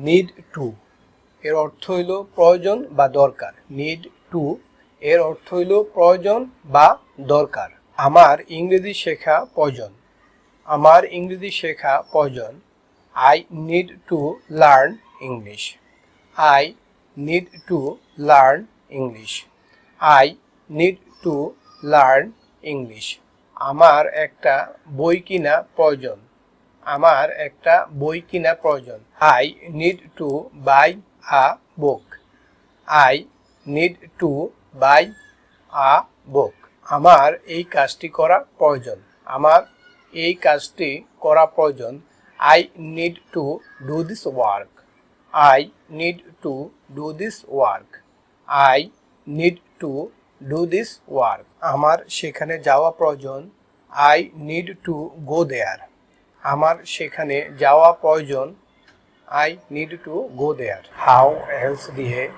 Need to এর অর্থ হইল প্রয়োজন বা দরকার। নিড টু এর অর্থ হইল প্রয়োজন বা দরকার। আমার ইংরেজি শেখা প্রয়োজন। আমার ইংরেজি শেখা প্রয়োজন। I need to learn English. I need to learn English. I need to learn English. আমার একটা বই কিনা প্রয়োজন। আমার একটা বই কিনা প্রয়োজন। I need to buy a book. I need to buy a book. আমার এই কাজটি করা প্রয়োজন। আমার এই কাজটি করা প্রয়োজন। I need to do this work. I need to do this work. I need to do this work. আমার সেখানে যাওয়া প্রয়োজন। I need to go there. আমার সেখানে যাওয়া প্রয়োজন। I need to go there. How else দিয়ে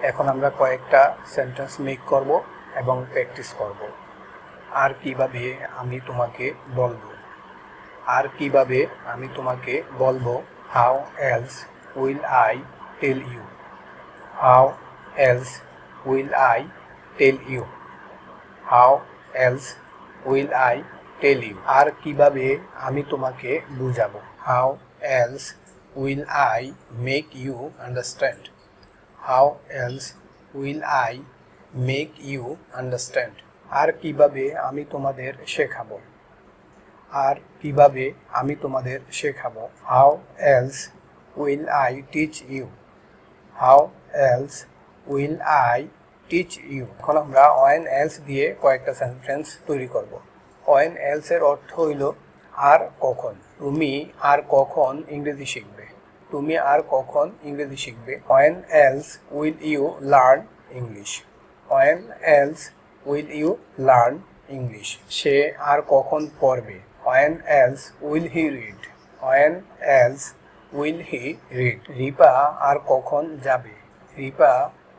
এখন আমরা কয়েকটা সেন্টেন্স মেক করব এবং প্র্যাকটিস করব। আর কিভাবে আমি তোমাকে বলবো। আর কিভাবে আমি তোমাকে বলবো। How else will I tell you. How else will I tell you. How else will I tell you. আর কিভাবে আমি তোমাকে বুঝাবো। How else will I make you understand. How else will I make you understand. আর কিভাবে আমি তোমাদের শেখাবো। আর কিভাবে আমি তোমাদের শেখাবো। How else will I teach you. How else will I teach you. এখন আমরা ওয়েন এলস দিয়ে কয়েকটা সেন্টেন্স তৈরি করব। ওয়েন এলস এর অর্থ হইল আর কখন। তুমি আর কখন ইংরেজি শিখবে। তুমি আর কখন ইংরেজি শিখবে। When else will you learn English. When else will you learn English. সে আর কখন পড়বে। When else will he read. When else will he read. Ripa আর কখন যাবে। রিপা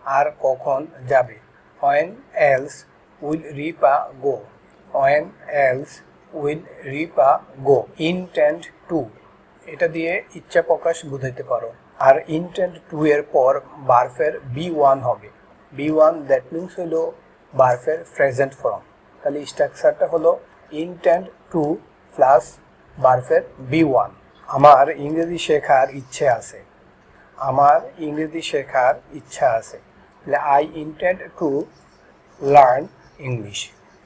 আর কখন যাবে। When else will Ripa go. When else will Ripa go. Intend to এটা দিয়ে ইচ্ছা প্রকাশ বুঝাইতে পারো। আর ইনটেন্ড টু এর পর ভার্বের বি1 হবে। বি1 দ্যাট মিনস হলো ভার্বের প্রেজেন্ট ফর্ম। তাহলে স্ট্রাকচারটা হলো ইনটেন্ড টু প্লাস ভার্বের বি1। আমার ইংরেজি শেখার ইচ্ছে আছে। আমার ইংরেজি শেখার ইচ্ছা আছে। তাহলে I intend to learn English.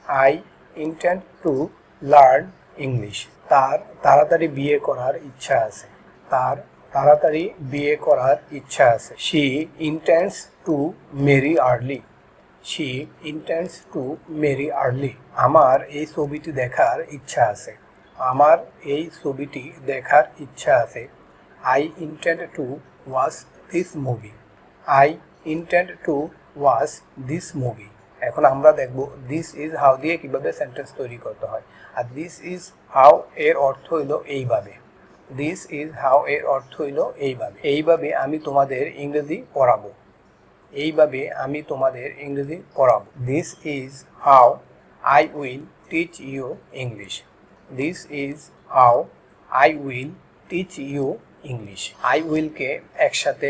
I intend to learn English. তার তাড়াতাড়ি বিয়ে করার ইচ্ছা আছে। তার তাড়াতাড়ি বিয়ে করার ইচ্ছা আছে। She intends to marry early. She intends to marry early. আমার এই ছবিটি দেখার ইচ্ছা আছে। আমার এই ছবিটি দেখার ইচ্ছা আছে। I intend to watch this movie. I intend to watch this movie. এখন আমরা দেখব দিস ইজ হাউ দিয়ে কিভাবে সেন্টেন্স তৈরি করতে হয়। আর দিস ইজ হাউ এর অর্থ হইল এইভাবে। দিস ইজ হাউ এর অর্থ হইল এইভাবে। এইভাবে আমি তোমাদের ইংরেজি পড়াবো। এইভাবে আমি তোমাদের ইংরেজি পড়াবো। This is how I will teach you English. This is how I will teach you English. I উইলকে একসাথে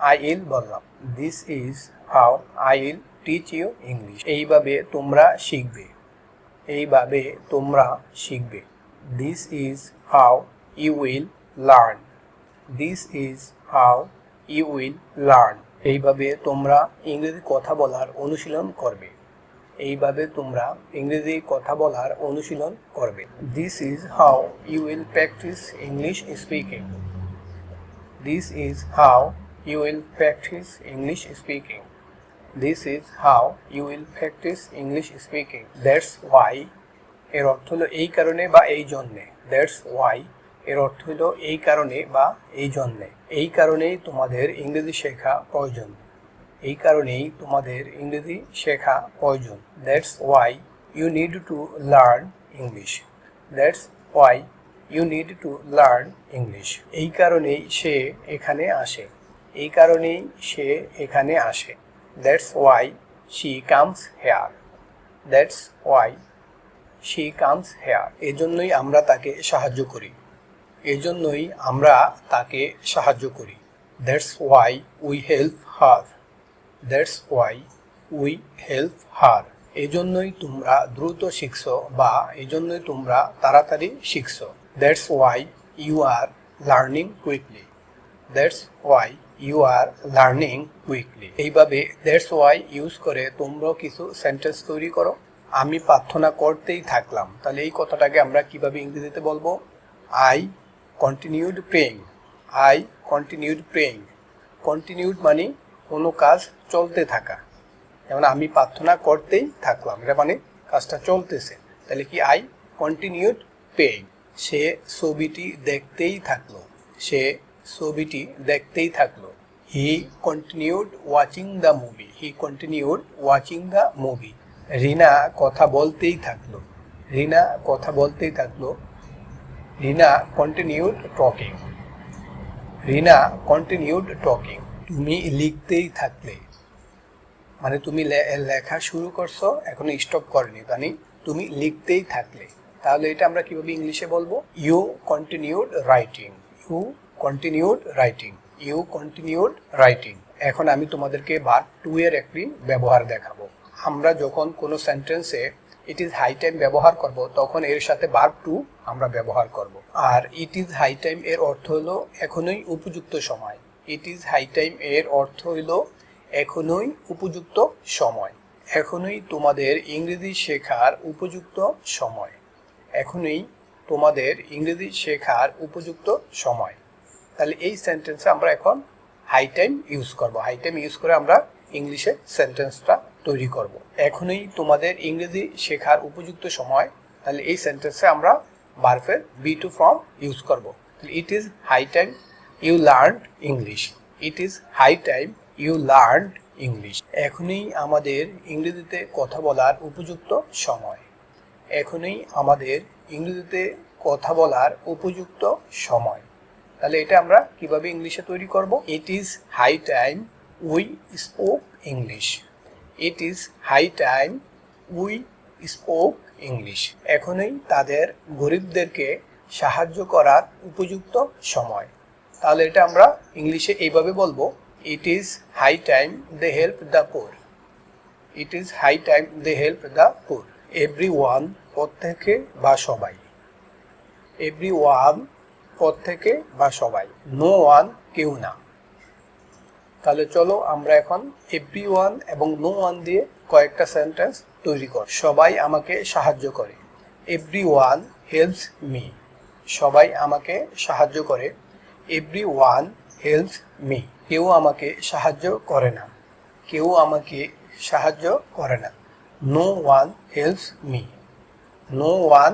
আই ইল বললাম। This is how I will teach you English. এইভাবে তোমরা শিখবে। এইভাবে তোমরা শিখবে। This is how you will learn. This is how you will learn. এইভাবে তোমরা ইংরেজি কথা বলার অনুশীলন করবে। এইভাবে তোমরা ইংরেজি কথা বলার অনুশীলন করবে। This is how you will practice English speaking. This is how you will practice English speaking. This is how you will practice English speaking. That's why এর অর্থ হলো এই কারণে বা এই জন্যে। দ্যাটস ওয়াই এর অর্থ হলো এই কারণে বা এই জন্যে। এই কারণেই তোমাদের ইংরেজি শেখা প্রয়োজন। এই কারণেই তোমাদের ইংরেজি শেখা প্রয়োজন। That's why you need to learn English. That's why you need to learn English. এই কারণেই সে এখানে আসে। এই কারণেই সে এখানে আসে। That's why she comes hair. That's why she comes hair. এজন্যই আমরা তাকে সাহায্য করি। এজন্যই আমরা তাকে সাহায্য করি। That's why we help her. That's why we help her. এজন্যই তোমরা দ্রুত শিখছো বা এজন্যই তোমরা তাড়াতাড়ি শিখছো। That's why you are learning quickly. That's why you are learning quickly. এইভাবে that's why ইউজ করে তোমরা কিছু সেন্টেন্স তৈরি করো। আমি প্রার্থনা করতেই থাকলাম, তাহলে এই কথাটাকে আমরা কিভাবে ইংরেজিতে বলবো? I continued praying. I continued praying. Continued মানে কোনো কাজ চলতে থাকা, যেমন আমি প্রার্থনা করতেই থাকলাম, এটা মানে কাজটা চলতেছে, তাহলে কি I continued praying. সে ছবিটি দেখতেই থাকলো, সে ছবিটি দেখতেই থাকলো। He continued watching the movie. He continued watching the movie. রিনা কথা বলতেই থাকলো, রিনা কথা বলতেই থাকলো। রিনা continued talking. রিনা continued talking. তুমি লিখতেই থাকলে, মানে তুমি লেখা শুরু করছো, এখনো স্টপ করনি, মানে তুমি লিখতেই থাকলে। তাহলে এটা আমরা কিভাবে ইংলিশে বলবো? You continued writing. You continued writing. You continued writing. এখন আমি তোমাদেরকে ভার্ব টু এর একটি ব্যবহার দেখাবো। আমরা যখন কোনো সেন্টেন্সে ইট ইজ হাই টাইম ব্যবহার করব, তখন এর সাথে ভার্ব টু আমরা ব্যবহার করব। আর ইট ইজ হাই টাইম এর অর্থ হলো এখনই উপযুক্ত সময়। ইট ইজ হাই টাইম এর অর্থ হলো এখনই উপযুক্ত সময়। এখনই তোমাদের ইংরেজি শেখার উপযুক্ত সময়। এখনই তোমাদের ইংরেজি শেখার উপযুক্ত সময়। তাহলে এই সেন্টেন্সে আমরা এখন হাই টাইম ইউজ করব। হাই টাইম ইউজ করে আমরা ইংলিশে সেন্টেন্সটা তৈরি করব। এখনই তোমাদের ইংরেজি শেখার উপযুক্ত সময়, তাহলে এই সেন্টেন্সে আমরা ভার্বের বি টু ফর্ম ইউজ করব। It is high time you learned English. It is high time you learned English. এখনই আমাদের ইংরেজিতে কথা বলার উপযুক্ত সময়। এখনই আমাদের ইংরেজিতে কথা বলার উপযুক্ত সময়। তাহলে এটা আমরা কিভাবে ইংলিশে তৈরি করব? It is high time we spoke English. It is high time we spoke English. এখনই তাদের গরিবদেরকে সাহায্য করার উপযুক্ত সময়। তাহলে এটা আমরা ইংলিশে এইভাবে বলবো, it is high time they help the poor. It is high time they help the poor. Everyone প্রত্যেকে বা সবাই। এভরিওয়ান প্রত্যেকে বা সবাই। নো ওয়ান কেউ না। তাহলে চলো আমরা এখন এভরিওয়ান এবং নো ওয়ান দিয়ে কয়েকটা সেন্টেন্স তৈরি করি। সবাই আমাকে সাহায্য করে। Everyone helps me. সবাই আমাকে সাহায্য করে। Everyone helps me. কেউ আমাকে সাহায্য করে না। কেউ আমাকে সাহায্য করে না। No one helps me. No one